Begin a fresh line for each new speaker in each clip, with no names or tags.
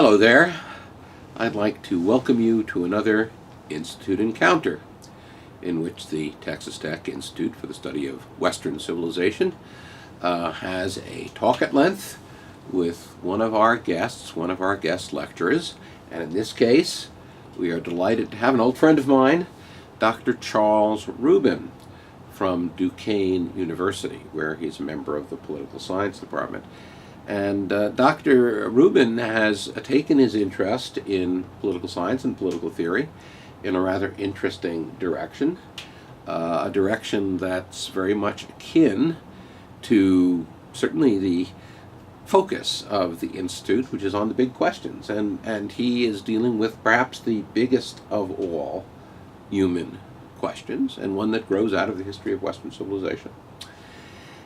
Hello there. I'd like to welcome you to another Institute Encounter, in which the Texas Tech Institute for the Study of Western Civilization has a talk at length with one of our guest lecturers. And in this case, we are delighted to have an old friend of mine, Dr. Charles Rubin from Duquesne University, where he's a member of the Political Science Department. And Dr. Rubin has taken his interest in political science and political theory in a rather interesting direction, a direction that's very much akin to certainly the focus of the Institute, which is on the big questions. And he is dealing with perhaps the biggest of all human questions, and one that grows out of the history of Western civilization.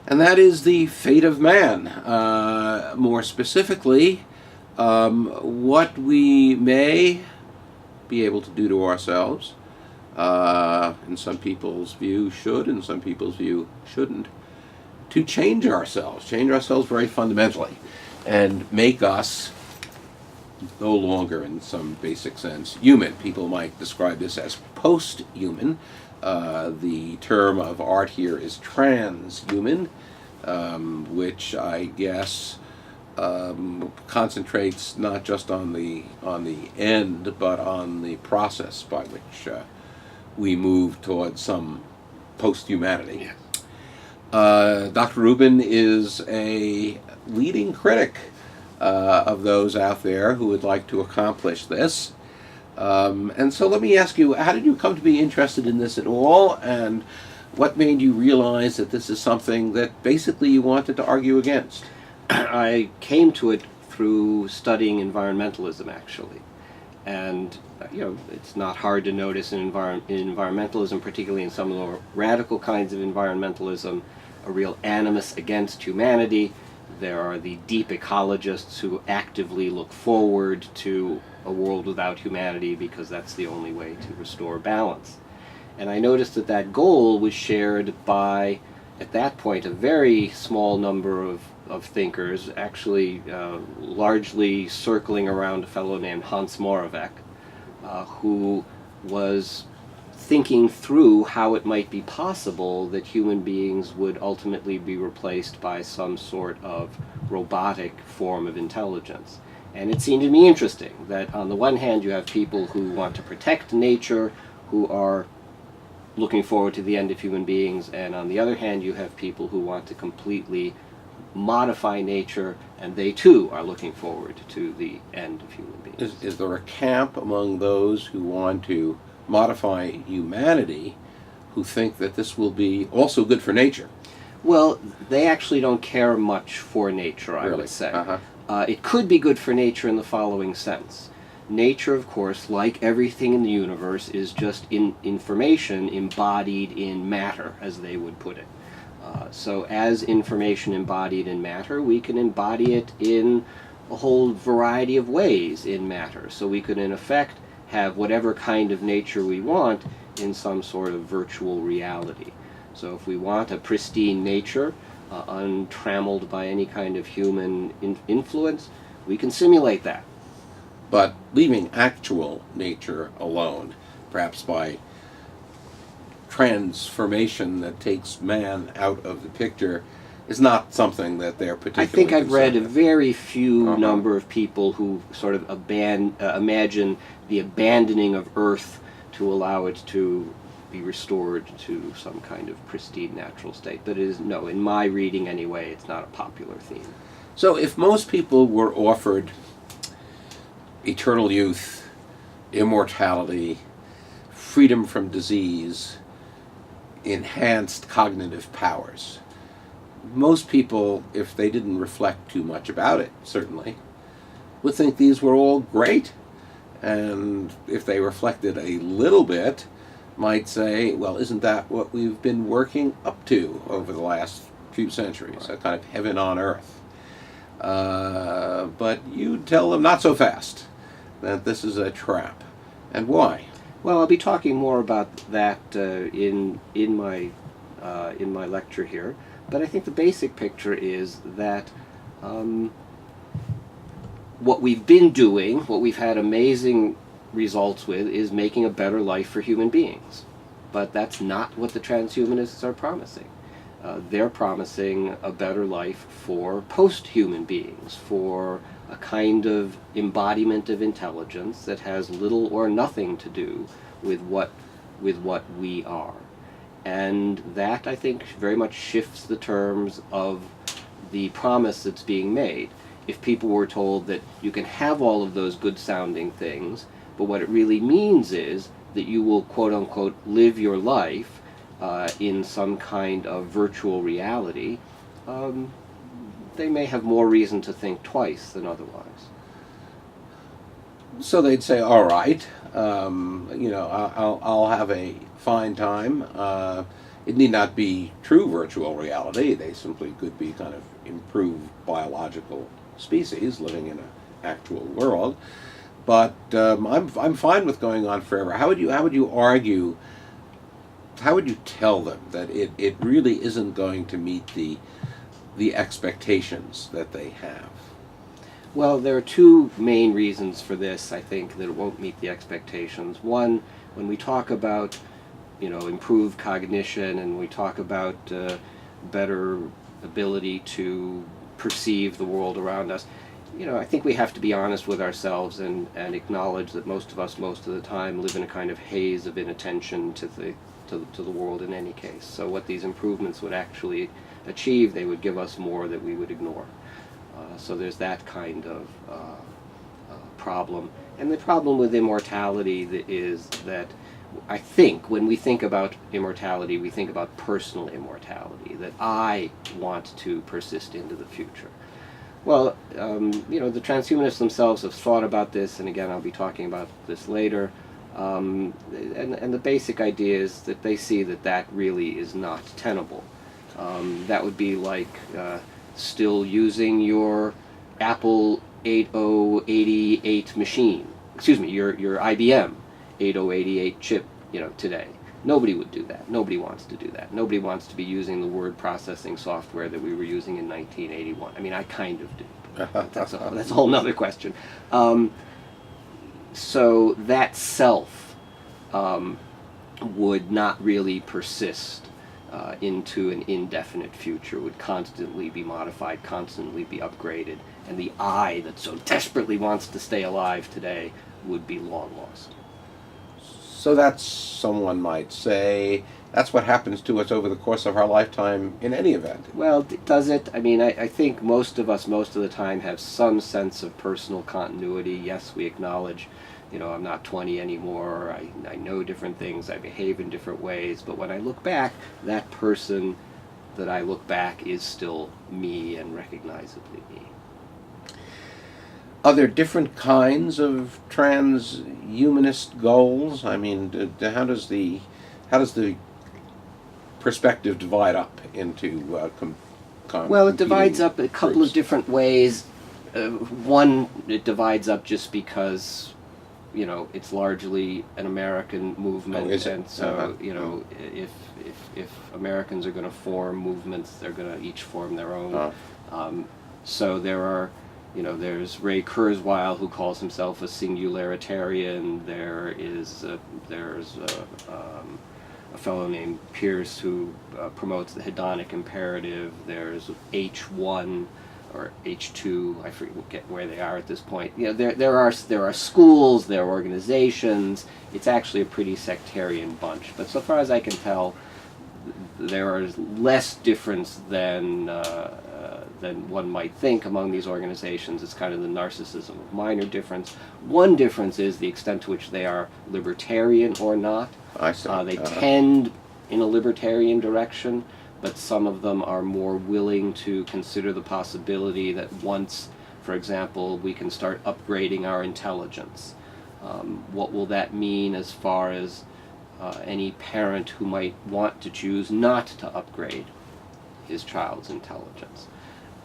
And that is the fate of man. More specifically, what we may be able to do to ourselves, in some people's view should, in some people's view shouldn't, to change ourselves very fundamentally, and make us no longer, in some basic sense, human. People might describe this as post-human. The term of art here is transhuman, which I guess concentrates not just on the end, but on the process by which we move towards some post-humanity. Dr. Rubin is a leading critic of those out there who would like to accomplish this. And so let me ask you, how did you come to be interested in this at all, and what made you realize that this is something that basically you wanted to argue against?
I came to it through studying environmentalism, actually. And, it's not hard to notice in environmentalism, particularly in some of the radical kinds of environmentalism, a real animus against humanity. There are the deep ecologists who actively look forward to a world without humanity because that's the only way to restore balance. And I noticed that goal was shared by, at that point, a very small number of thinkers, actually largely circling around a fellow named Hans Moravec, who was thinking through how it might be possible that human beings would ultimately be replaced by some sort of robotic form of intelligence. And it seemed to me interesting that on the one hand you have people who want to protect nature, who are looking forward to the end of human beings, and on the other hand you have people who want to completely modify nature, and they too are looking forward to the end of human beings.
Is there a camp among those who want to modify humanity who think that this will be also good for nature?
Well, they actually don't care much for nature, I would say. It could be good for nature in the following sense. Nature, of course, like everything in the universe, is just information embodied in matter, as they would put it. So as information embodied in matter, we can embody it in a whole variety of ways in matter. So we could, in effect, have whatever kind of nature we want in some sort of virtual reality. So if we want a pristine nature, untrammeled by any kind of human influence, we can simulate that.
But leaving actual nature alone, perhaps by transformation that takes man out of the picture, is not something that they're particularly
I think I've read a
with.
very few number of people who sort of imagine the abandoning of Earth to allow it to be restored to some kind of pristine natural state. But it is, no, in my reading anyway, it's not a popular theme.
So if most people were offered eternal youth, immortality, freedom from disease, enhanced cognitive powers, most people, if they didn't reflect too much about it, certainly, would think these were all great. And if they reflected a little bit, might say, well, isn't that what we've been working up to over the last few centuries, a kind of heaven on earth? But you tell them not so fast, that this is a trap. And why?
Well, I'll be talking more about that in my lecture here. But I think the basic picture is that what we've been doing, what we've had amazing results with, is making a better life for human beings. But that's not what the transhumanists are promising. They're promising a better life for post-human beings, for a kind of embodiment of intelligence that has little or nothing to do with what we are. And that, I think, very much shifts the terms of the promise that's being made. If people were told that you can have all of those good-sounding things, but what it really means is that you will, quote-unquote, live your life in some kind of virtual reality, they may have more reason to think twice than otherwise.
So they'd say, all right, I'll have a fine time. It need not be true virtual reality. They simply could be kind of improved biological species living in an actual world. But I'm fine with going on forever. How would you argue? How would you tell them that it really isn't going to meet the expectations that they have?
Well, there are two main reasons for this, I think, that it won't meet the expectations. One, when we talk about, improved cognition, and we talk about better ability to perceive the world around us, I think we have to be honest with ourselves and acknowledge that most of us, most of the time, live in a kind of haze of inattention to the world in any case. So what these improvements would actually achieve, they would give us more that we would ignore. So there's that kind of problem. And the problem with immortality is that I think when we think about immortality, we think about personal immortality, that I want to persist into the future. Well, the transhumanists themselves have thought about this, and again, I'll be talking about this later. And the basic idea is that they see that really is not tenable. That would be like still using your Apple 8088 machine, your IBM 8088 chip, today. Nobody would do that. Nobody wants to do that. Nobody wants to be using the word processing software that we were using in 1981. I mean, I kind of do. But that's a whole nother question. So that self would not really persist into an indefinite future, would constantly be modified, constantly be upgraded, and the I that so desperately wants to stay alive today would be long lost.
So that's, someone might say, that's what happens to us over the course of our lifetime in any event.
Well, does it? I mean, I think most of us, most of the time, have some sense of personal continuity. Yes, we acknowledge, I'm not 20 anymore, I know different things, I behave in different ways, but when I look back, that person that I look back is still me and recognizably me.
Are there different kinds of transhumanist goals? I mean, how does the perspective divide up into
well, it divides up a couple
groups?
of different ways. One, it divides up just because it's largely an American movement, and so if Americans are going to form movements, they're going to each form their own. So there are. There's Ray Kurzweil, who calls himself a singularitarian. There's a fellow named Pierce who promotes the hedonic imperative. There's H1 or H2. I forget where they are at this point. There are schools, there are organizations. It's actually a pretty sectarian bunch. But so far as I can tell, there is less difference than one might think among these organizations. It's kind of the narcissism of minor difference. One difference is the extent to which they are libertarian or not.
I see.
They tend in a libertarian direction, but some of them are more willing to consider the possibility that once, for example, we can start upgrading our intelligence, what will that mean as far as any parent who might want to choose not to upgrade his child's intelligence?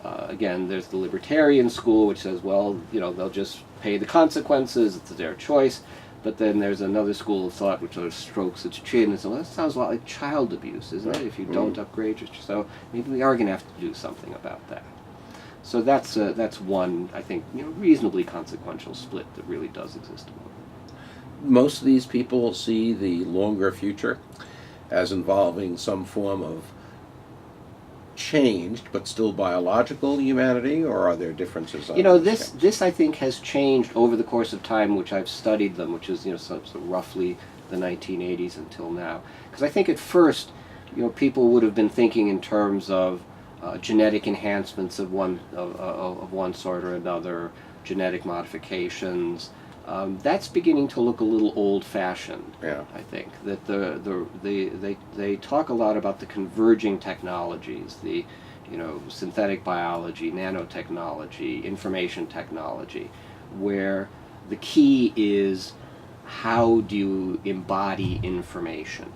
Again, there's the libertarian school, which says, well, they'll just pay the consequences, it's their choice. But then there's another school of thought which sort of strokes its chin and says, well, that sounds a lot like child abuse, isn't it, if you don't upgrade yourself? So maybe we are going to have to do something about that. So that's one, I think, reasonably consequential split that really does exist among them.
Most of these people see the longer future as involving some form of changed but still biological humanity, or are there differences?
This I think has changed over the course of time, which I've studied them, which is so roughly the 1980s until now. Because I think at first, people would have been thinking in terms of genetic enhancements of one sort or another, genetic modifications. That's beginning to look a little old-fashioned.
Yeah.
I think that they talk a lot about the converging technologies, the synthetic biology, nanotechnology, information technology, where the key is how do you embody information.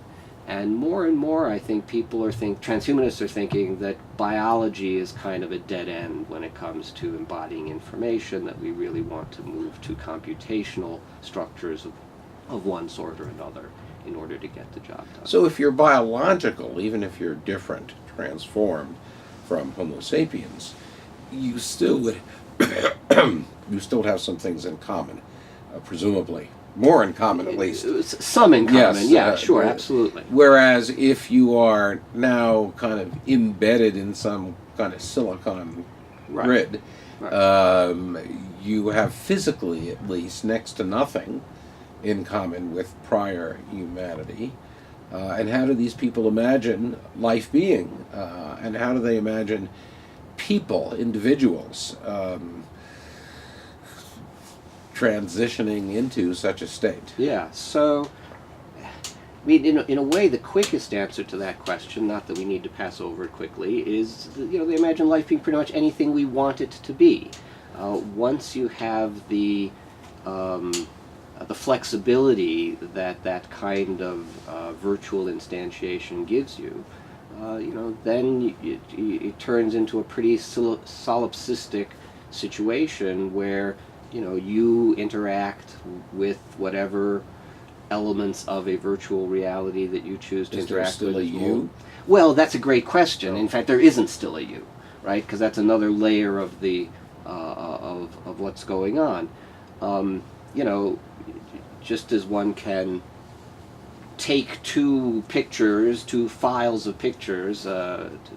And more, I think transhumanists are thinking that biology is kind of a dead end when it comes to embodying information, that we really want to move to computational structures of one sort or another in order to get the job done.
So if you're biological, even if you're different, transformed from Homo sapiens, you still would you still have some things in common, presumably. More in common, at least.
Some in common,
Yes,
sure, absolutely.
Whereas if you are now kind of embedded in some kind of silicon grid, you have physically, at least, next to nothing in common with prior humanity. And how do these people imagine life being? And how do they imagine people, individuals, transitioning into such a state?
Yeah, so, in a way, the quickest answer to that question, not that we need to pass over it quickly, is, they imagine life being pretty much anything we want it to be. Once you have the flexibility that kind of virtual instantiation gives you, then it turns into a pretty solipsistic situation where you interact with whatever elements of a virtual reality that you choose to interact with.
Is there still a you?
Well, that's a great question. In fact, there isn't still a you, right? Because that's another layer of the of what's going on. Just as one can take two files of pictures,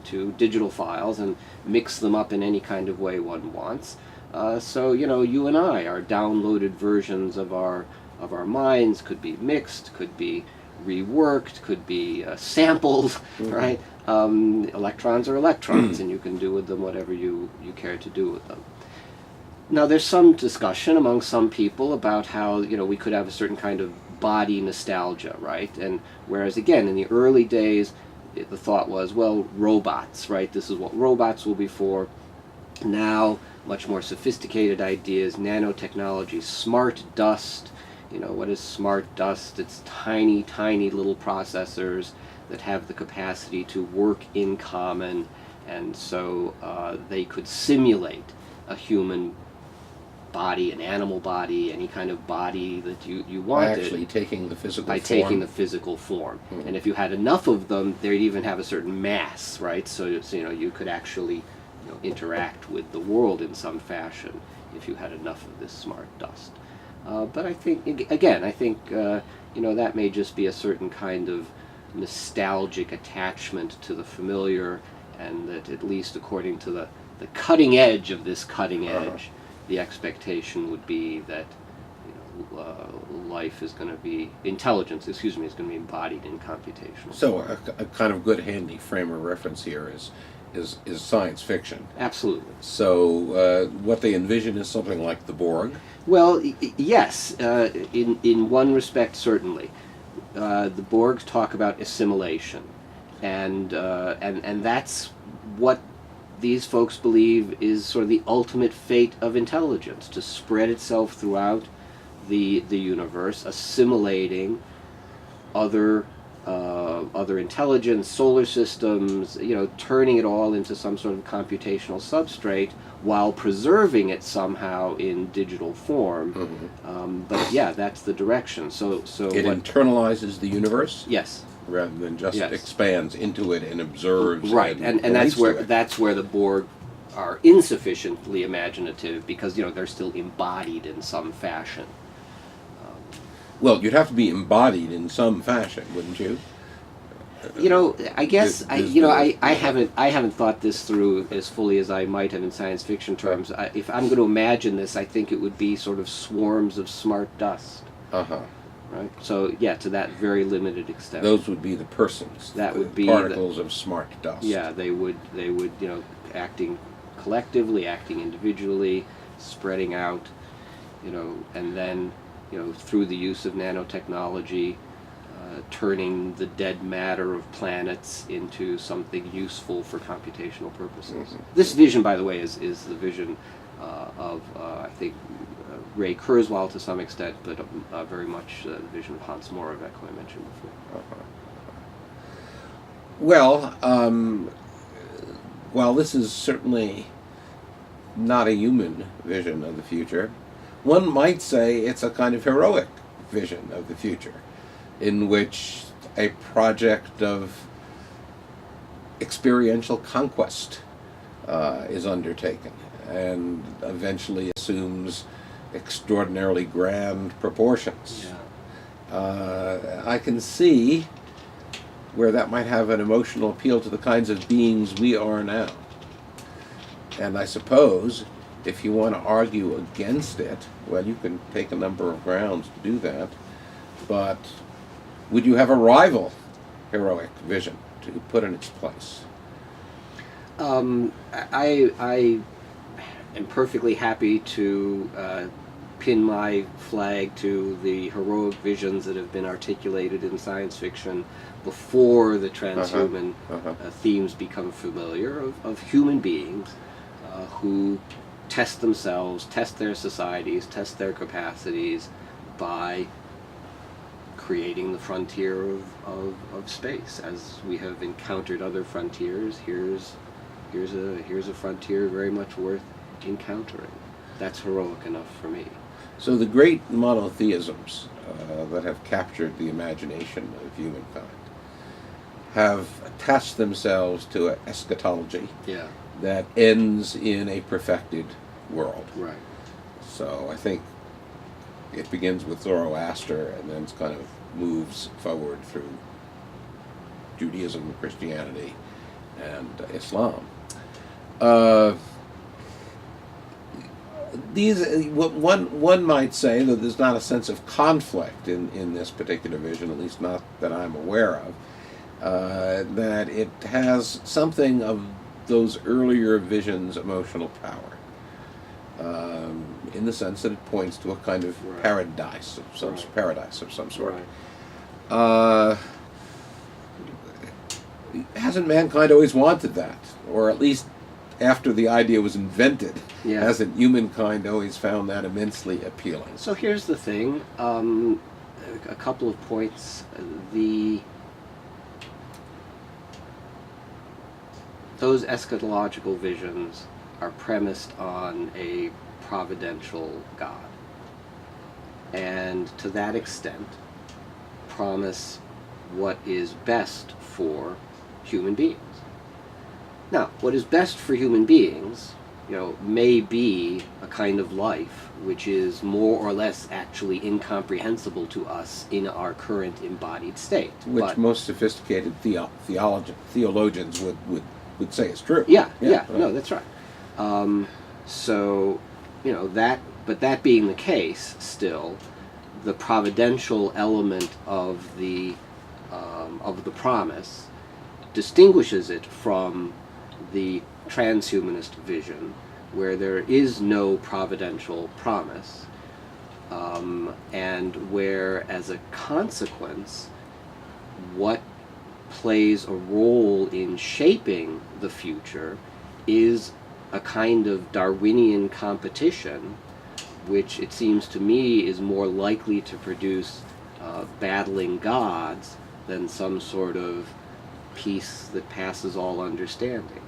two digital files, and mix them up in any kind of way one wants. So you and I are downloaded versions of our minds, could be mixed, could be reworked, could be sampled, right? Electrons are electrons, and you can do with them whatever you care to do with them. Now, there's some discussion among some people about how we could have a certain kind of body nostalgia, right? And whereas again in the early days, the thought was, well, robots, right? This is what robots will be for. Now, much more sophisticated ideas, nanotechnology, smart dust. What is smart dust? It's tiny, tiny little processors that have the capacity to work in common, and so they could simulate a human body, an animal body, any kind of body that you wanted.
Actually taking the physical
form. Taking the physical form. Mm-hmm. And if you had enough of them, they'd even have a certain mass, right? So you could actually interact with the world in some fashion if you had enough of this smart dust. But I think, again, that may just be a certain kind of nostalgic attachment to the familiar, and that at least according to the cutting edge of this cutting edge, the expectation would be that life is going to be, intelligence, is going to be embodied in computational.
So a kind of good handy frame of reference here is science fiction.
Absolutely.
So what they envision is something like the Borg.
Well, yes, in one respect, certainly. The Borgs talk about assimilation, and that's what these folks believe is sort of the ultimate fate of intelligence, to spread itself throughout the universe, assimilating other intelligence, solar systems, turning it all into some sort of computational substrate while preserving it somehow in digital form. Mm-hmm. But yeah, that's the direction. So
it internalizes the universe?
Yes.
Rather than just expands into it and observes.
Right, and that's where the Borg are insufficiently imaginative because they're still embodied in some fashion.
Well, you'd have to be embodied in some fashion, wouldn't you?
I guess
Is
I haven't thought this through as fully as I might have in science fiction terms. If I'm going to imagine this, I think it would be sort of swarms of smart dust.
Uh-huh.
Right. So yeah, to that very limited extent.
Those would be the persons.
That
the
would be
particles of smart dust.
Yeah, they would acting collectively, acting individually, spreading out, and then through the use of nanotechnology, turning the dead matter of planets into something useful for computational purposes.
Mm-hmm.
This vision, by the way, is the vision of I think Ray Kurzweil to some extent, but very much the vision of Hans Moravec, who I mentioned before.
Uh-huh. Well, while this is certainly not a human vision of the future, one might say it's a kind of heroic vision of the future, in which a project of experiential conquest is undertaken and eventually assumes extraordinarily grand proportions.
Yeah.
I can see where that might have an emotional appeal to the kinds of beings we are now. And I suppose if you want to argue against it, well, you can take a number of grounds to do that, but would you have a rival heroic vision to put in its place?
I am perfectly happy to pin my flag to the heroic visions that have been articulated in science fiction before the transhuman themes become familiar, of human beings who test themselves, test their societies, test their capacities by creating the frontier of space. As we have encountered other frontiers, here's a frontier very much worth encountering. That's heroic enough for me.
So the great monotheisms that have captured the imagination of humankind have attached themselves to an eschatology
Yeah.
that ends in a perfected world.
Right.
So I think it begins with Zoroaster and then kind of moves forward through Judaism, Christianity, and Islam. One might say that there's not a sense of conflict in this particular vision, at least not that I'm aware of, that it has something of those earlier visions' emotional power, in the sense that it points to a kind of
Right.
paradise of some sort.
Right.
Hasn't mankind always wanted that, or at least after the idea was invented?
Yeah.
Hasn't humankind always found that immensely appealing?
So here's the thing, a couple of points. Those eschatological visions are premised on a providential God, and to that extent promise what is best for human beings. Now, what is best for human beings, may be a kind of life which is more or less actually incomprehensible to us in our current embodied state.
Which most sophisticated theologians would say is true.
Yeah,
right.
no, that's right. So, that being the case, still, the providential element of the promise distinguishes it from the transhumanist vision, where there is no providential promise, and where, as a consequence, what plays a role in shaping the future is a kind of Darwinian competition, which it seems to me is more likely to produce battling gods than some sort of peace that passes all understanding.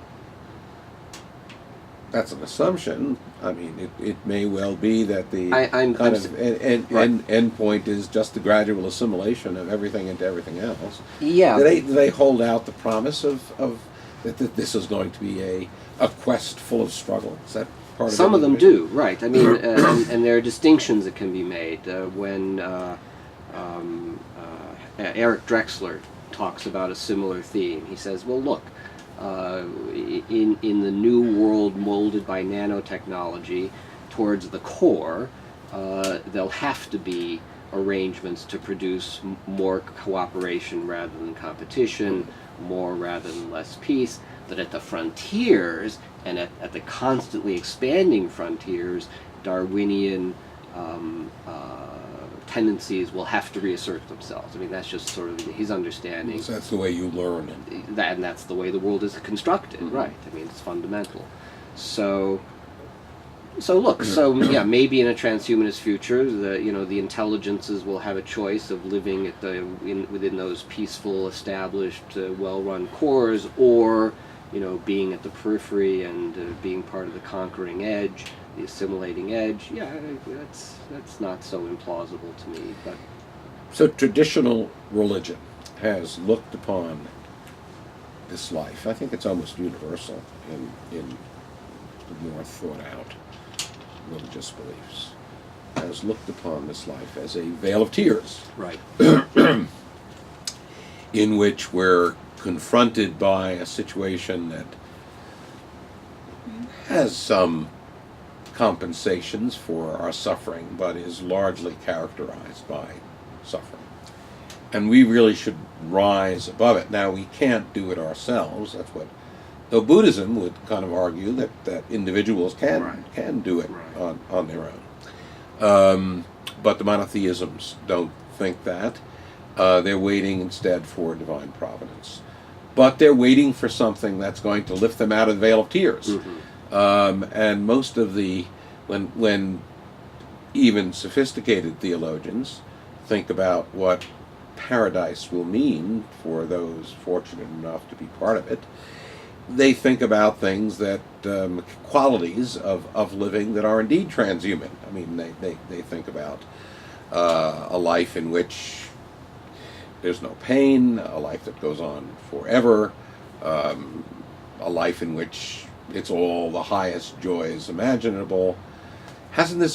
That's an assumption. I mean, it may well be that the end point is just the gradual assimilation of everything into everything else.
Yeah.
Do they hold out the promise of that this is going to be a quest full of struggle. Is that part of it?
Some of them do, right. I mean, and there are distinctions that can be made. When Eric Drexler talks about a similar theme, he says, well, look, in the new world molded by nanotechnology, towards the core, there'll have to be arrangements to produce more cooperation rather than competition, more rather than less peace, that at the frontiers and at the constantly expanding frontiers, Darwinian tendencies will have to reassert themselves. I mean, that's just sort of his understanding.
So that's the way you learn.
And that's the way the world is constructed, right? I mean, it's fundamental. So look, yeah, maybe in a transhumanist future, the intelligences will have a choice of living at within those peaceful, established, well-run cores, or being at the periphery and being part of the conquering edge, the assimilating edge. Yeah, that's not so implausible to me. But
so traditional religion has looked upon this life. I think it's almost universal in the more thought out religious beliefs, has looked upon this life as a vale of tears,
right,
in which we're confronted by a situation that has some compensations for our suffering, but is largely characterized by suffering. And we really should rise above it. Now, we can't do it ourselves. That's what, though Buddhism would kind of argue that individuals can do it on their own. But the monotheisms don't think that. They're waiting instead for divine providence. But they're waiting for something that's going to lift them out of the vale of tears. And most of when even sophisticated theologians think about what paradise will mean for those fortunate enough to be part of it, they think about things that, qualities of living that are indeed transhuman. I mean, they think about a life in which there's no pain, a life that goes on forever, a life in which it's all the highest joys imaginable. Hasn't the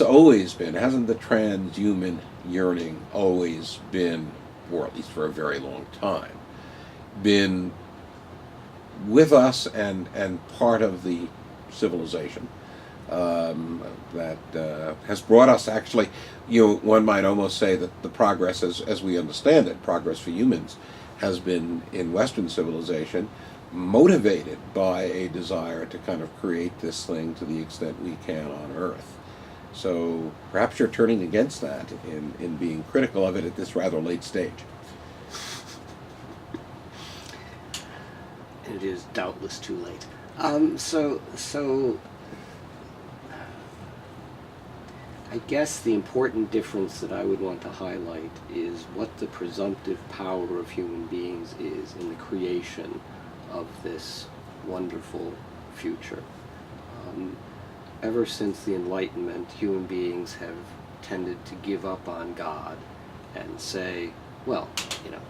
transhuman yearning always been, or at least for a very long time, been with us and part of the civilization that has brought us, actually, one might almost say that the progress as we understand it, progress for humans, has been in Western civilization motivated by a desire to kind of create this thing to the extent we can on Earth. So perhaps you're turning against that in being critical of it at this rather late stage.
It is doubtless too late. So I guess the important difference that I would want to highlight is what the presumptive power of human beings is in the creation of this wonderful future. Ever since the Enlightenment, human beings have tended to give up on God and say, well,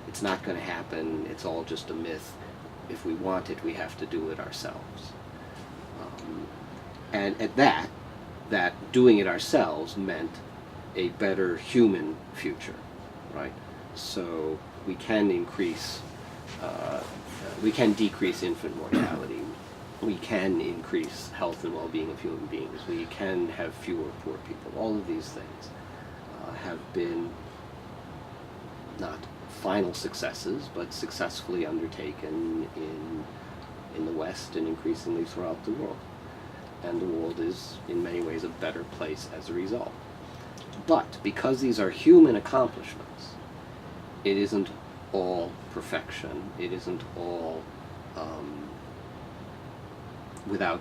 it's not going to happen, it's all just a myth. If we want it, we have to do it ourselves. And at that doing it ourselves meant a better human future, right? So we can decrease infant mortality. We can increase health and well-being of human beings. We can have fewer poor people. All of these things have been not final successes, but successfully undertaken in the West and increasingly throughout the world. And the world is, in many ways, a better place as a result. But because these are human accomplishments, it isn't all perfection. It isn't all without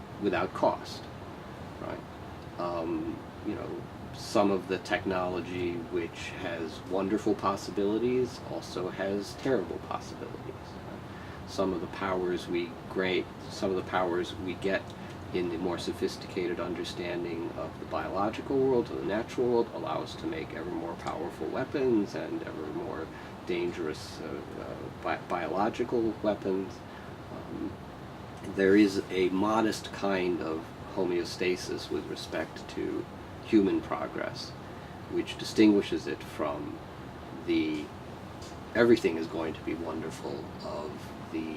cost, right? Some of the technology which has wonderful possibilities also has terrible possibilities. Some of the powers we get in the more sophisticated understanding of the biological world, of the natural world, allow us to make ever more powerful weapons and ever more dangerous biological weapons. there is a modest kind of homeostasis with respect to human progress, which distinguishes it from the everything is going to be wonderful of the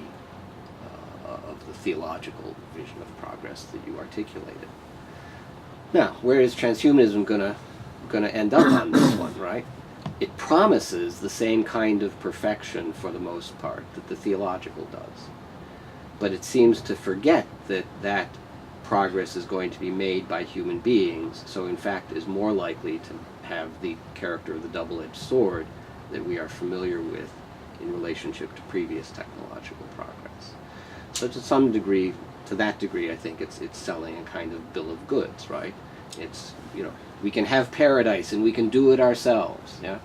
theological vision of progress that you articulated. Now, where is transhumanism gonna end up on this one, right? It promises the same kind of perfection for the most part that the theological does. But it seems to forget that that progress is going to be made by human beings, so in fact is more likely to have the character of the double-edged sword that we are familiar with in relationship to previous technological progress. So to some degree, to that degree, I think it's selling a kind of bill of goods, right? It's, we can have paradise and we can do it ourselves, yeah?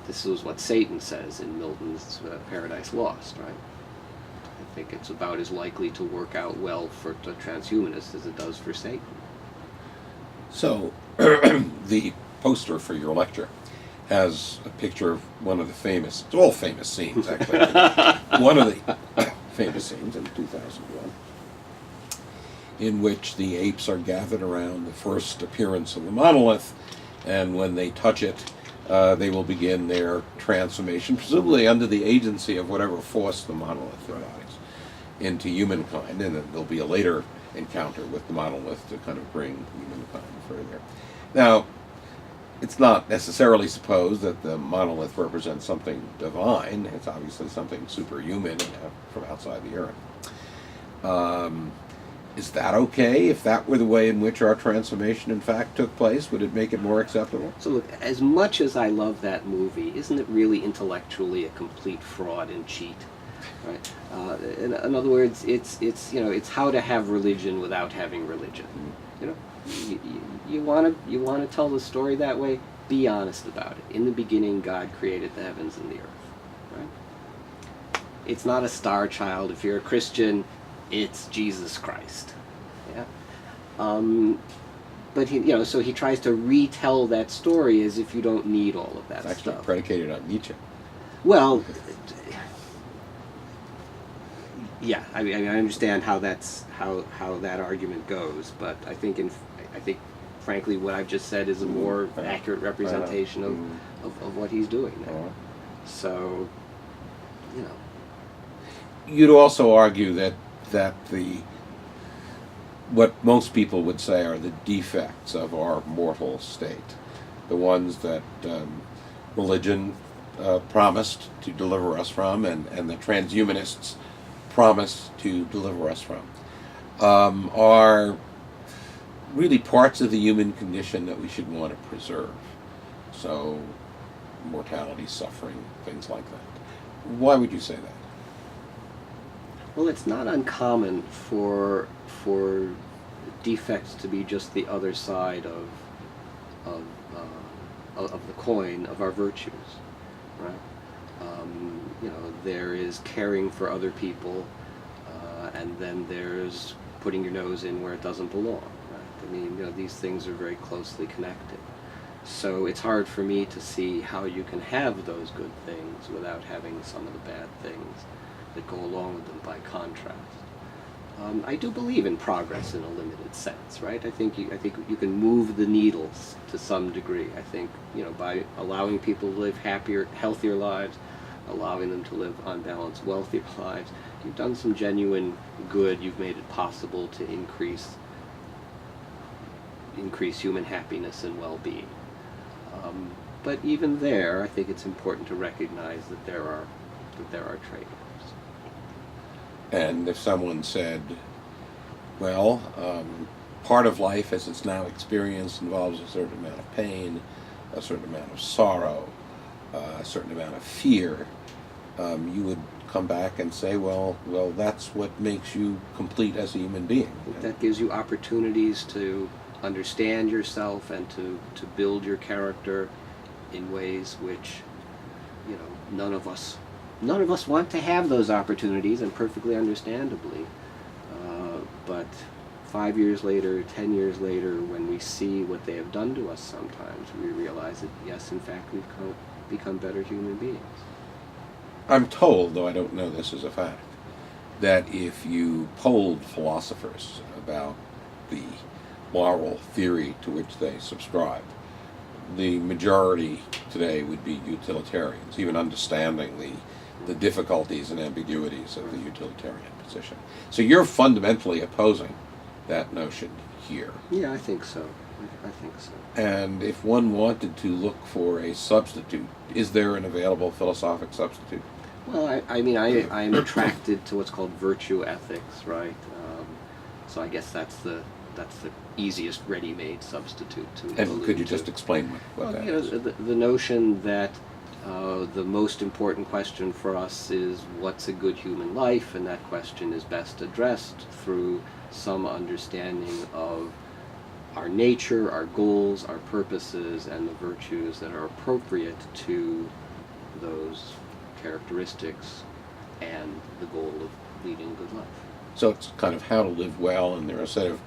This is what Satan says in Milton's Paradise Lost, right? I think it's about as likely to work out well for the transhumanist as it does for Satan.
So, the poster for your lecture has a picture of one of the famous, it's all famous scenes actually, one of the famous scenes in 2001, in which the apes are gathered around the first appearance of the monolith, and when they touch it, they will begin their transformation, presumably under the agency of whatever force the monolith embodies, into humankind, and then there'll be a later encounter with the monolith to kind of bring humankind further. Now, it's not necessarily supposed that the monolith represents something divine. It's obviously something superhuman and from outside the earth. Is that okay? If that were the way in which our transformation in fact took place, would it make it more acceptable?
So look, as much as I love that movie, isn't it really intellectually a complete fraud and cheat? Right? In other words, it's how to have religion without having religion. You want to tell the story that way? Be honest about it. In the beginning, God created the heavens and the earth. Right? It's not a star child. If you're a Christian, it's Jesus Christ. Yeah. But so he tries to retell that story as if you don't need all of that
It's actually
stuff.
predicated on Nietzsche.
Well, yeah. I mean, I understand how that argument goes, but I think frankly, what I've just said is a more accurate representation of what he's doing there. So,
You'd also argue that what most people would say are the defects of our mortal state, the ones that religion promised to deliver us from, and the transhumanists promised to deliver us from, are really parts of the human condition that we should want to preserve. So, mortality, suffering, things like that. Why would you say that?
Well, it's not uncommon for defects to be just the other side of the coin of our virtues, right? There is caring for other people, and then there's putting your nose in where it doesn't belong. Right? I mean, these things are very closely connected. So it's hard for me to see how you can have those good things without having some of the bad things that go along with them by contrast. I do believe in progress in a limited sense, right? I think you can move the needles to some degree. I think by allowing people to live happier, healthier lives, allowing them to live on balance, wealthier lives, you've done some genuine good. You've made it possible to increase human happiness and well-being. But even there, I think it's important to recognize that there are trade-offs.
And if someone said, well, part of life as it's now experienced involves a certain amount of pain, a certain amount of sorrow, a certain amount of fear, you would come back and say, well, that's what makes you complete as a human being.
That gives you opportunities to understand yourself and to build your character in ways which, none of us want to have those opportunities, and perfectly understandably. But 5 years later, 10 years later, when we see what they have done to us sometimes, we realize that, yes, in fact, we've become better human beings.
I'm told, though I don't know this as a fact, that if you polled philosophers about the moral theory to which they subscribe, the majority today would be utilitarians, even understanding the difficulties and ambiguities of the utilitarian position. So you're fundamentally opposing that notion here.
Yeah, I think so. I think so.
And if one wanted to look for a substitute, is there an available philosophic substitute?
Well, I'm attracted to what's called virtue ethics, right? So I guess that's the easiest ready-made substitute to
And
allude
could you
to.
just explain what that is?
The notion that the most important question for us is what's a good human life, and that question is best addressed through some understanding of our nature, our goals, our purposes, and the virtues that are appropriate to those characteristics and the goal of leading a good life.
So it's kind of how to live well, and there are a set of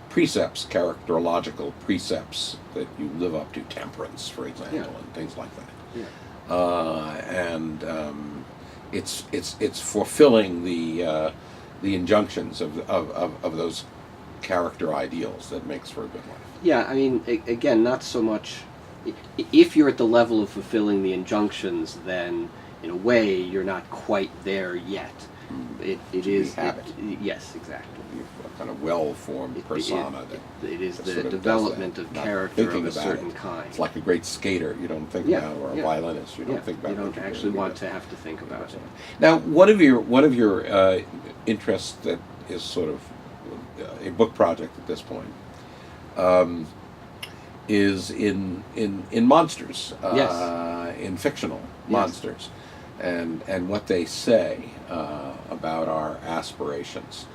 precepts, characterological precepts that you live up to, temperance, for example, and things like that.
Yeah.
It's fulfilling the injunctions of those character ideals that makes for a good life.
Yeah, I mean, again, not so much. If you're at the level of fulfilling the injunctions, then in a way you're not quite there yet. It is
habit.
Yes, exactly.
A kind of well-formed persona.
It is
that
the
sort of
development
does
of
that. Not
character of
thinking
a
about
certain
it.
kind.
It's like a great skater. You don't think
Yeah,
about, or a
yeah.
violinist. You don't think about.
You
what
don't
you're
actually
doing.
want to have to think about it.
Now, one of your interests that is sort of a book project at this point is in monsters, in fictional monsters, and what they say about our aspirations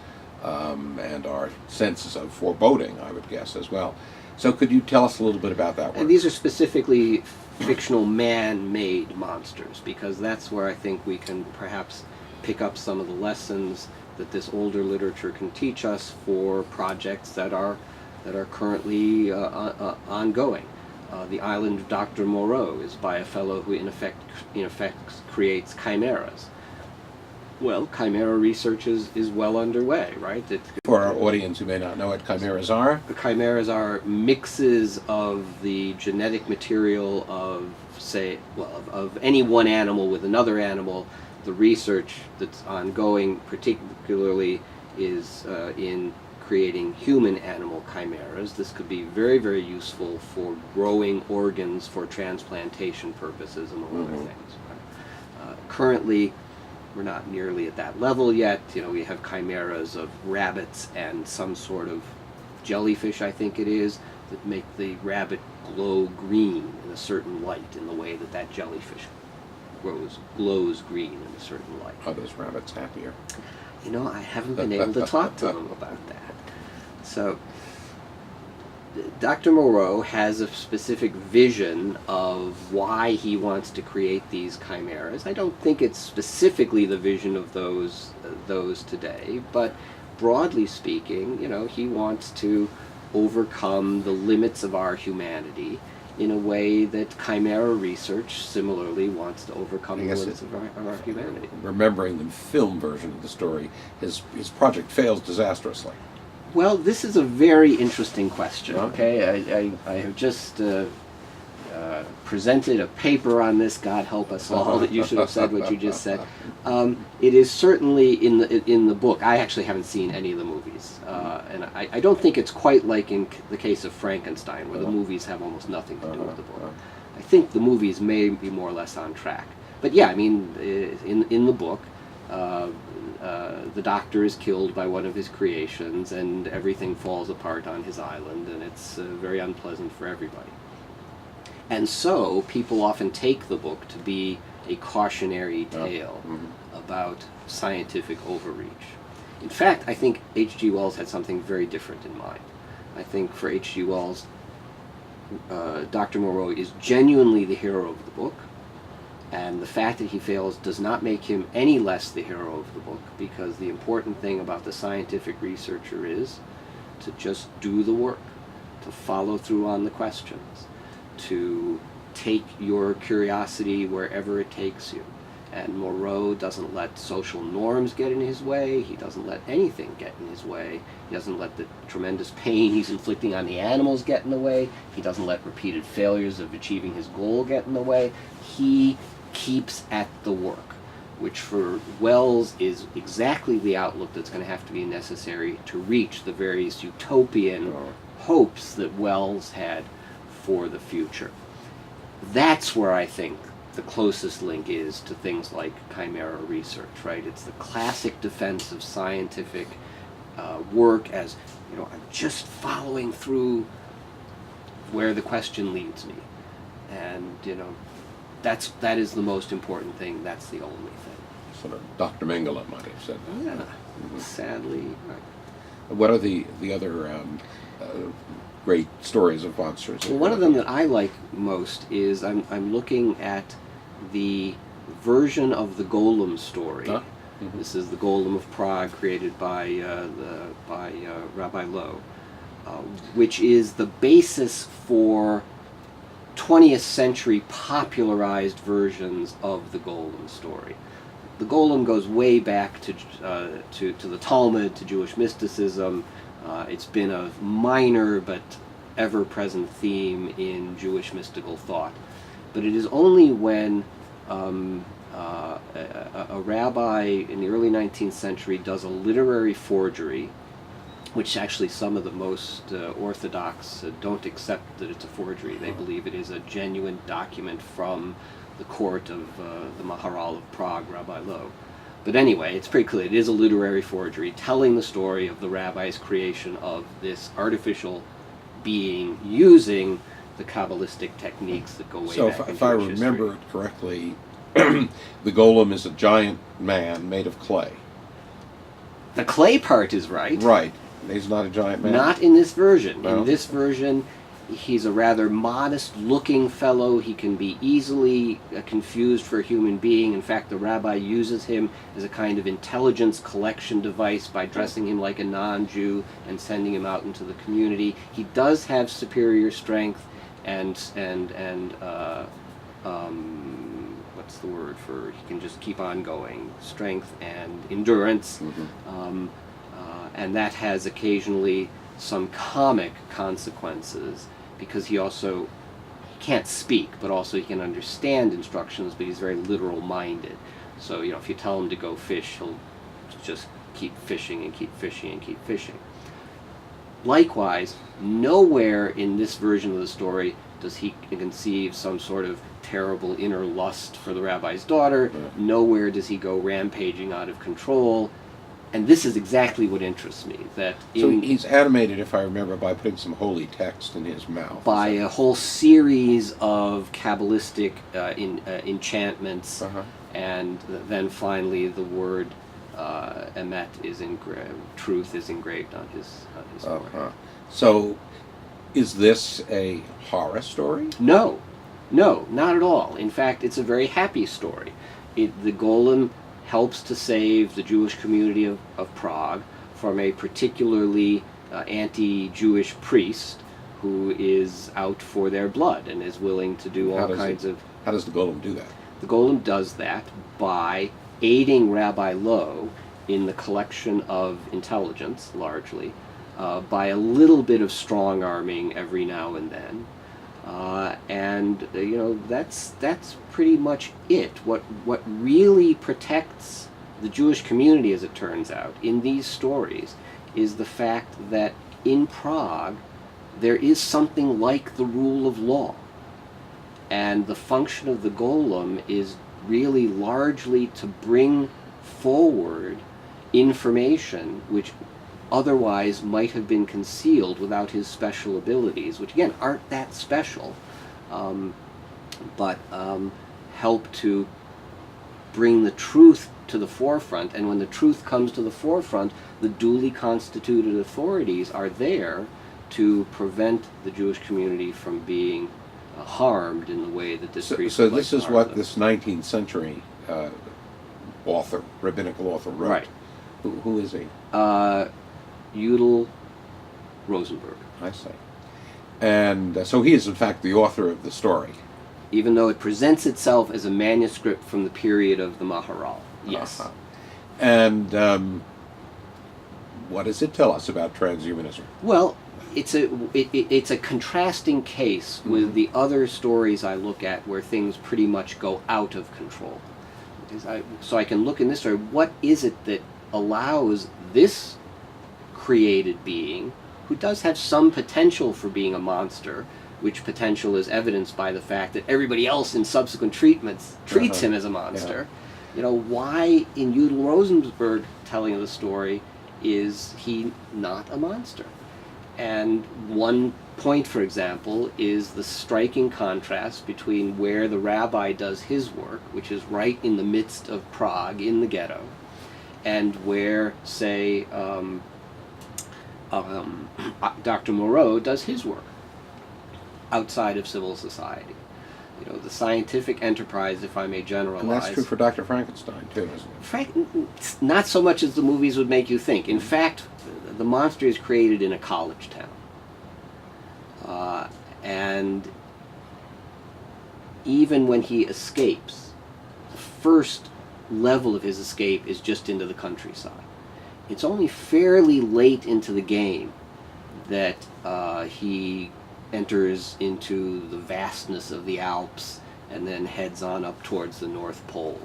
and our senses of foreboding, I would guess, as well. So could you tell us a little bit about that work?
And these are specifically fictional man-made monsters, because that's where I think we can perhaps pick up some of the lessons that this older literature can teach us for projects that are currently ongoing. The Island of Dr. Moreau is by a fellow who in effect creates chimeras. Well, chimera research is well underway, right?
For our audience who may not know what chimeras are,
chimeras are mixes of the genetic material of, of any one animal with another animal. The research that's ongoing particularly is in creating human-animal chimeras. This could be very, very useful for growing organs for transplantation purposes, among other things. Right? Currently, we're not nearly at that level yet. We have chimeras of rabbits and some sort of jellyfish, I think it is, that make the rabbit glow green in a certain light, in the way that jellyfish glows green in a certain light.
Are those rabbits happier?
I haven't been able to talk to them about that. So, Dr. Moreau has a specific vision of why he wants to create these chimeras. I don't think it's specifically the vision of those today, but broadly speaking, he wants to overcome the limits of our humanity in a way that chimera research similarly wants to overcome the limits of our humanity.
Remembering the film version of the story, his project fails disastrously.
Well, this is a very interesting question. Okay, I have just presented a paper on this. God help us all that you should have said what you just said. It is certainly in the book. I actually haven't seen any of the movies, and I don't think it's quite like in the case of Frankenstein, where the movies have almost nothing to do with the book. I think the movies may be more or less on track. But yeah, I mean, in the book, the doctor is killed by one of his creations, and everything falls apart on his island, and it's very unpleasant for everybody. And so people often take the book to be a cautionary tale about scientific overreach. In fact, I think H.G. Wells had something very different in mind. I think for H.G. Wells, Dr. Moreau is genuinely the hero of the book, and the fact that he fails does not make him any less the hero of the book, because the important thing about the scientific researcher is to just do the work, to follow through on the questions, to take your curiosity wherever it takes you, And Moreau doesn't let social norms get in his way. He doesn't let anything get in his way. He doesn't let the tremendous pain he's inflicting on the animals get in the way. He doesn't let repeated failures of achieving his goal get in the way. He keeps at the work, which for Wells is exactly the outlook that's going to have to be necessary to reach the various utopian hopes that Wells had for the future. That's where I think the closest link is to things like chimera research, right? It's the classic defense of scientific work as, I'm just following through where the question leads me. And, that is the most important thing. That's the only thing.
Sort of Dr. Mengele might have said that.
Yeah, sadly.
What are the other great stories of monsters?
Well, one of them that I like most is I'm looking at the version of the Golem story.
Huh? Mm-hmm.
This is the Golem of Prague, created by Rabbi Lowe, which is the basis for 20th century popularized versions of the Golem story. The Golem goes way back to the Talmud, to Jewish mysticism. It's been a minor but ever-present theme in Jewish mystical thought. But it is only when a rabbi in the early 19th century does a literary forgery, which actually some of the most Orthodox don't accept that it's a forgery. They believe it is a genuine document from the court of the Maharal of Prague, Rabbi Lowe. But anyway, it's pretty clear. It is a literary forgery telling the story of the rabbi's creation of this artificial being using the Kabbalistic techniques that go way
so
back in Jewish
if I remember
history.
it correctly, the golem is a giant man made of clay.
The clay part is right.
Right. He's not a giant man.
Not in this version.
No.
In this version, he's a rather modest-looking fellow. He can be easily confused for a human being. In fact, the rabbi uses him as a kind of intelligence collection device by dressing him like a non-Jew and sending him out into the community. He does have superior strength and what's the word for, he can just keep on going, strength and endurance.
Mm-hmm.
And that has occasionally some comic consequences, because he can't speak, but also he can understand instructions, but he's very literal minded. So, if you tell him to go fish, he'll just keep fishing and keep fishing and keep fishing. Likewise, nowhere in this version of the story does he conceive some sort of terrible inner lust for the rabbi's daughter.
Right.
Nowhere does he go rampaging out of control. And this is exactly what interests me. That
So he's animated, if I remember, by putting some holy text in his mouth.
by a whole series of Kabbalistic enchantments, and then finally the word emet is engraved, truth is engraved on his forehead.
So, is this a horror story?
No, not at all. In fact, it's a very happy story. The golem helps to save the Jewish community of Prague from a particularly anti-Jewish priest who is out for their blood and is willing to do all kinds of...
How does the golem do that?
The golem does that by aiding Rabbi Lowe in the collection of intelligence, largely, by a little bit of strong-arming every now and then. That's pretty much it. What really protects the Jewish community, as it turns out, in these stories, is the fact that in Prague there is something like the rule of law, and the function of the golem is really largely to bring forward information which otherwise might have been concealed without his special abilities, which again aren't that special, but help to bring the truth to the forefront. And when the truth comes to the forefront, the duly constituted authorities are there to prevent the Jewish community from being harmed in the way that this priest
So
would like
this
to
is
harm
what
them.
this 19th century rabbinical author wrote.
Right.
Who is he?
Udall Rosenberg.
I see. And so he is, in fact, the author of the story.
even though it presents itself as a manuscript from the period of the Maharal. Yes.
Uh-huh. And what does it tell us about transhumanism?
Well, it's a contrasting case with the other stories I look at where things pretty much go out of control. So I can look in this story, what is it that allows this created being, who does have some potential for being a monster, which potential is evidenced by the fact that everybody else in subsequent treatments treats him as a monster. You know, why in Udall Rosenberg telling of the story is he not a monster? And one point, for example, is the striking contrast between where the rabbi does his work, which is right in the midst of Prague, in the ghetto, and where, say, Dr. Moreau does his work outside of civil society. You know, the scientific enterprise, if I may generalize.
And that's true for Dr. Frankenstein, too, isn't it?
Not so much as the movies would make you think. In fact, the monster is created in a college town. And even when he escapes, the first level of his escape is just into the countryside. It's only fairly late into the game that he enters into the vastness of the Alps and then heads on up towards the North Pole.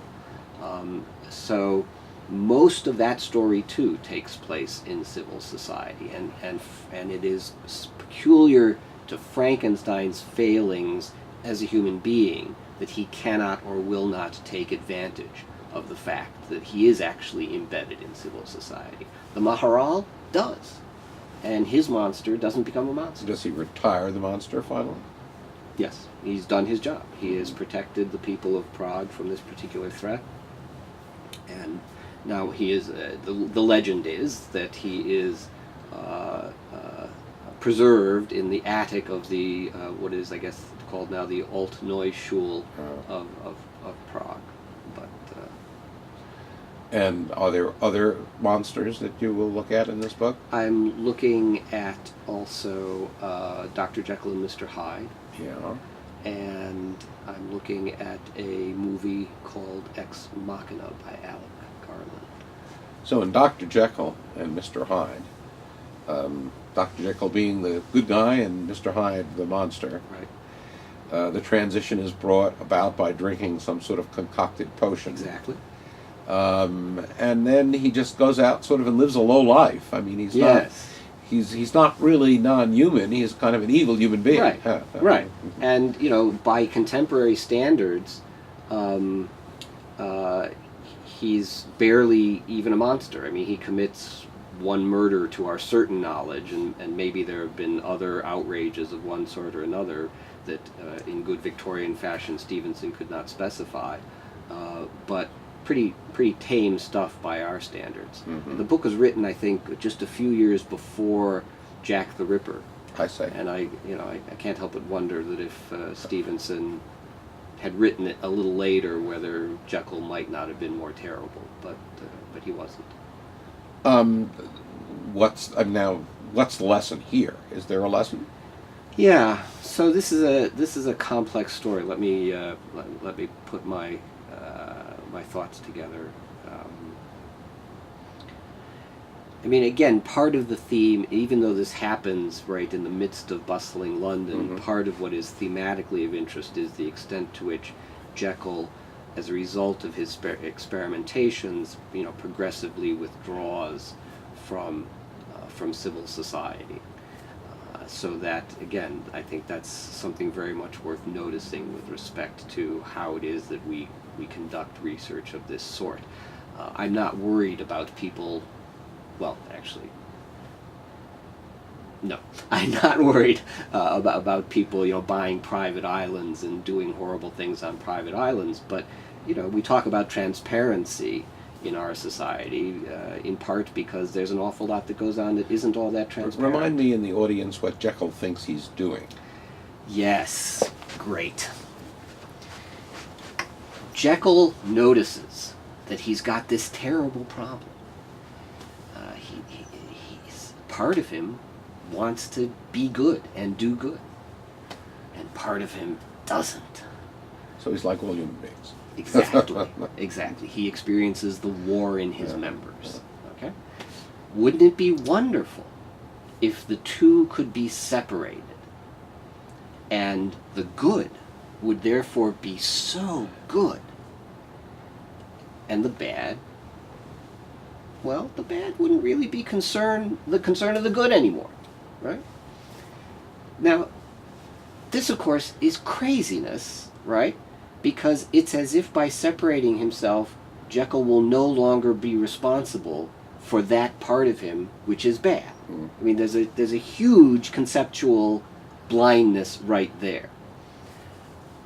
So most of that story too takes place in civil society, and it is peculiar to Frankenstein's failings as a human being that he cannot or will not take advantage of the fact that he is actually embedded in civil society. The Maharal does, and his monster doesn't become a monster.
Does he retire the monster finally?
Yes, he's done his job. He has protected the people of Prague from this particular threat, and now he is. The legend is that he is preserved in the attic of the what is, I guess, called now the Altneu Schule of Prague. But
and are there other monsters that you will look at in this book?
I'm looking at also Dr. Jekyll and Mr. Hyde.
Yeah.
And I'm looking at a movie called Ex Machina by Alec Garland.
So in Dr. Jekyll and Mr. Hyde, Dr. Jekyll being the good guy and Mr. Hyde the monster,
Right.
The transition is brought about by drinking some sort of concocted potion.
Exactly.
And then he just goes out sort of and lives a low life. I mean, he's not really non-human. He's kind of an evil human being.
Right. Right. And you know, by contemporary standards, he's barely even a monster. I mean, he commits one murder to our certain knowledge, and maybe there have been other outrages of one sort or another that, in good Victorian fashion, Stevenson could not specify. But pretty tame stuff by our standards.
Mm-hmm.
The book was written, I think, just a few years before Jack the Ripper.
I say.
And I can't help but wonder that if Stevenson had written it a little later, whether Jekyll might not have been more terrible, but he wasn't.
What's the lesson here? Is there a lesson?
Yeah. So this is a complex story. Let me put my thoughts together. I mean, again, part of the theme, even though this happens right in the midst of bustling London, part of what is thematically of interest is the extent to which Jekyll, as a result of his experimentations, progressively withdraws from civil society. So that, again, I think that's something very much worth noticing with respect to how it is that we conduct research of this sort. I'm not worried about people. Well, actually, no. I'm not worried about people, buying private islands and doing horrible things on private islands. But, we talk about transparency in our society, in part because there's an awful lot that goes on that isn't all that transparent.
Remind me in the audience what Jekyll thinks he's doing.
Yes, great. Jekyll notices that he's got this terrible problem. Part of him wants to be good and do good, and part of him doesn't.
So he's like all human beings.
Exactly. Exactly. He experiences the war in his members. Okay? Wouldn't it be wonderful if the two could be separated, and the good would therefore be so good, and the bad, well, the bad wouldn't really be the concern of the good anymore, right? Now, this, of course, is craziness, right? Because it's as if by separating himself, Jekyll will no longer be responsible for that part of him which is bad. I mean, there's a huge conceptual blindness right there.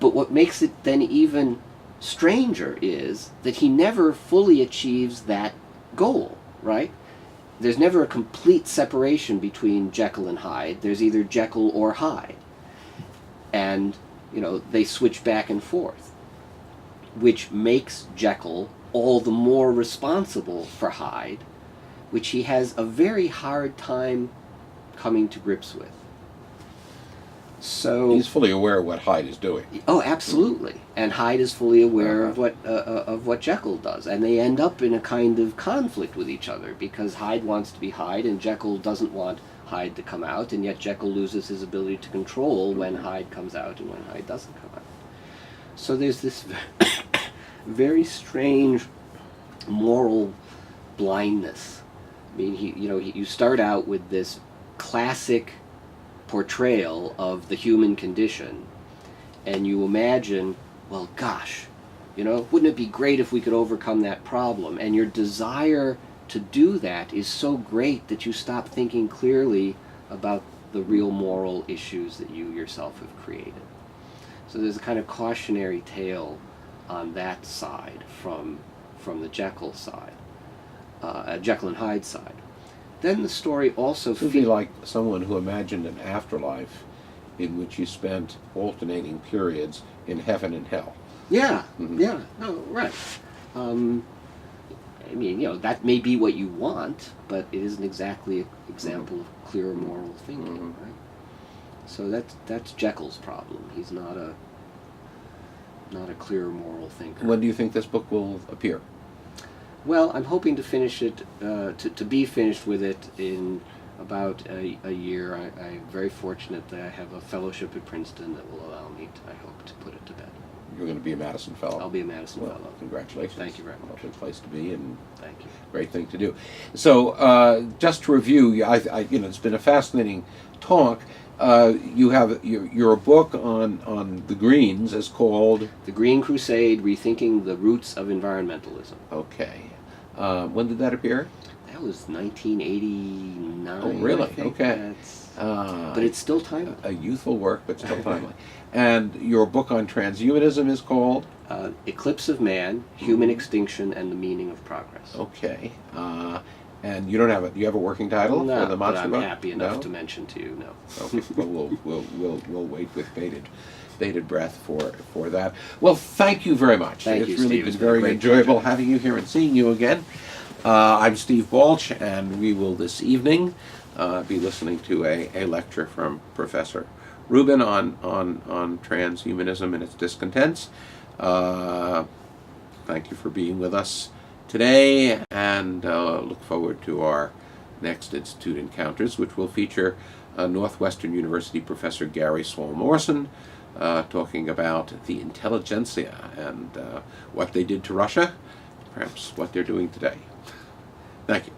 But what makes it then even stranger is that he never fully achieves that goal, right? There's never a complete separation between Jekyll and Hyde. There's either Jekyll or Hyde. And, they switch back and forth, which makes Jekyll all the more responsible for Hyde, which he has a very hard time coming to grips with. So
He's fully aware of what Hyde is doing.
oh, absolutely, and Hyde is fully aware of what Jekyll does, and they end up in a kind of conflict with each other because Hyde wants to be Hyde, and Jekyll doesn't want Hyde to come out, and yet Jekyll loses his ability to control when Hyde comes out and when Hyde doesn't come out. So there's this very strange moral blindness. I mean, you start out with this classic portrayal of the human condition, and you imagine, well, gosh, wouldn't it be great if we could overcome that problem? And your desire to do that is so great that you stop thinking clearly about the real moral issues that you yourself have created. So there's a kind of cautionary tale on that side from the Jekyll side, Jekyll and Hyde side. Then the story also
It would be like someone who imagined an afterlife in which you spent alternating periods in heaven and hell.
Yeah,
Mhm.
yeah, no, right. I mean, that may be what you want, but it isn't exactly an example of clear moral thinking, right? So that's Jekyll's problem. He's not a clear moral thinker.
When do you think this book will appear?
Well, I'm hoping to finish it, to be finished with it in about a year. I'm very fortunate that I have a fellowship at Princeton that will allow me, I hope, to put it to bed.
You're going to be a Madison Fellow.
I'll be a Madison
Well,
Fellow.
congratulations.
Thank you very much.
Lovely place to be, and
Thank you.
great thing to do. So, just to review, it's been a fascinating talk. Your book on the Greens is called
The Green Crusade, Rethinking the Roots of Environmentalism.
Okay. When did that appear?
That was 1989.
Oh, really?
I think.
Okay.
But it's still timely.
A youthful work, but still timely. And your book on transhumanism is called?
Eclipse of Man, Human Extinction, and the Meaning of Progress.
Okay. And you don't have do you have a working title
No,
for the
but
monster
I'm
book?
happy enough
No?
to mention to you, no.
Okay. Well, we'll wait with bated breath for that. Well, thank you very much.
Thank
it's
you,
really
Steve.
been
It's been a
very
great
enjoyable
pleasure.
having you here and seeing you again. I'm Steve Balch, and we will this evening be listening to a lecture from Professor Rubin on transhumanism and its discontents. Thank you for being with us today, and look forward to our next Institute Encounters, which will feature Northwestern University Professor Gary Swall-Morrison talking about the intelligentsia and what they did to Russia, perhaps what they're doing today. Thank you.